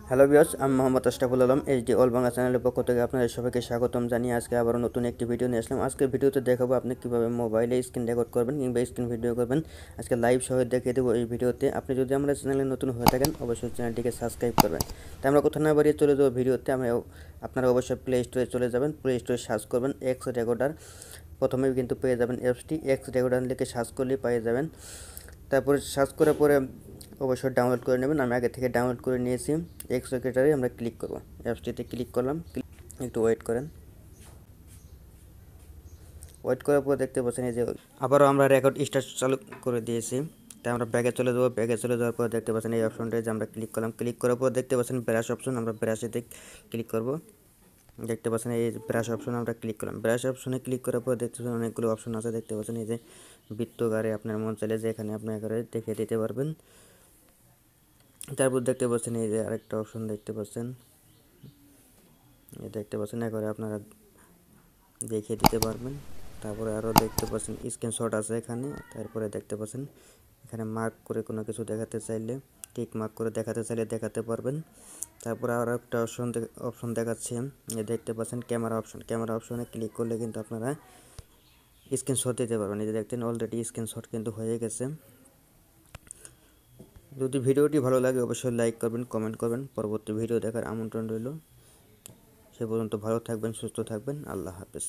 Hello viewers, আমি Mohammad Ashraful Alam HD all Bangla চ্যানেলের পক্ষ থেকে আপনাদের সবাইকে স্বাগতম জানিয়ে আজকে আবারও নতুন একটি ভিডিও নিয়ে আসলাম। আজকের ভিডিওতে দেখাবো আপনি কীভাবে মোবাইলে স্ক্রিন রেকর্ড করবেন কিংবা স্ক্রিন ভিডিও করবেন। আজকে লাইভ সহ দেখিয়ে দেবো এই ভিডিওতে। আপনি যদি আমাদের চ্যানেলে নতুন হয়ে থাকেন অবশ্যই চ্যানেলটিকে সাবস্ক্রাইব করবেন। তাই আমরা কোথাও না বাড়িয়ে চলে যাবো ভিডিওতে। আপনারা অবশ্যই প্লে স্টোরে চলে যাবেন, প্লে স্টোরে সার্চ করবেন এক্স রেকর্ডার। প্রথমেই কিন্তু পেয়ে যাবেন অ্যাপসটি, এক্স রেকর্ডার লিখে সার্চ করলেই পেয়ে যাবেন। তারপরে সার্চ করার পরে অবশ্যই ডাউনলোড করে নেবেন। আমি আগে থেকে ডাউনলোড করে নিয়েছি। এক্স রেকর্ডারে আমরা ক্লিক করব, অ্যাপসটিতে ক্লিক করলাম। একটু ওয়েট করেন। ওয়েট করার পর দেখতে পাচ্ছেন এই যে আবারও আমরা রেকর্ড স্টার্ট চালু করে দিয়েছি। তাই আমরা ব্যাগে চলে যাবো। ব্যাগে চলে যাওয়ার পর দেখতে পাচ্ছেন এই অপশনটা যে আমরা ক্লিক করলাম। ক্লিক করার পর দেখতে পাচ্ছেন ব্রাশ অপশন, আমরা ব্রাশেতে ক্লিক করব। দেখতে পাচ্ছেন এই ব্রাশ অপশন আমরা ক্লিক করলাম। ব্রাশ অপশনে ক্লিক করার পর দেখতে পাচ্ছেন অনেকগুলো অপশন আছে। দেখতে পাচ্ছেন এই যে বৃত্তকারে আপনার মন চাইলে যে এখানে আপনি এখানে দেখিয়ে দিতে পারবেন। তারপর দেখতে পাচ্ছেন এই যে আরেকটা অপশন দেখতে পাচ্ছেন, দেখতে পাচ্ছেন এবারে আপনারা দেখিয়ে দিতে পারবেন। তারপরে আরও দেখতে পাচ্ছেন স্ক্রিনশট আছে এখানে। তারপরে দেখতে পাচ্ছেন এখানে মার্ক করে কোনো কিছু দেখাতে চাইলে, টিক মার্ক করে দেখাতে চাইলে দেখাতে পারবেন। তারপরে আরও একটা অপশন দেখাচ্ছে, দেখতে পাচ্ছেন ক্যামেরা অপশন। ক্যামেরা অপশনে ক্লিক করলে কিন্তু আপনারা স্ক্রিনশট দিতে পারবেন। এই যে দেখতেন অলরেডি স্ক্রিনশট কিন্তু হয়ে গেছে। যদি ভিডিওটি ভালো লাগে অবশ্যই লাইক করবেন, কমেন্ট করবেন। পরবর্তী ভিডিও দেখার আমন্ত্রণ রইল। সে পর্যন্ত ভালো থাকবেন, সুস্থ থাকবেন। আল্লাহ হাফেজ।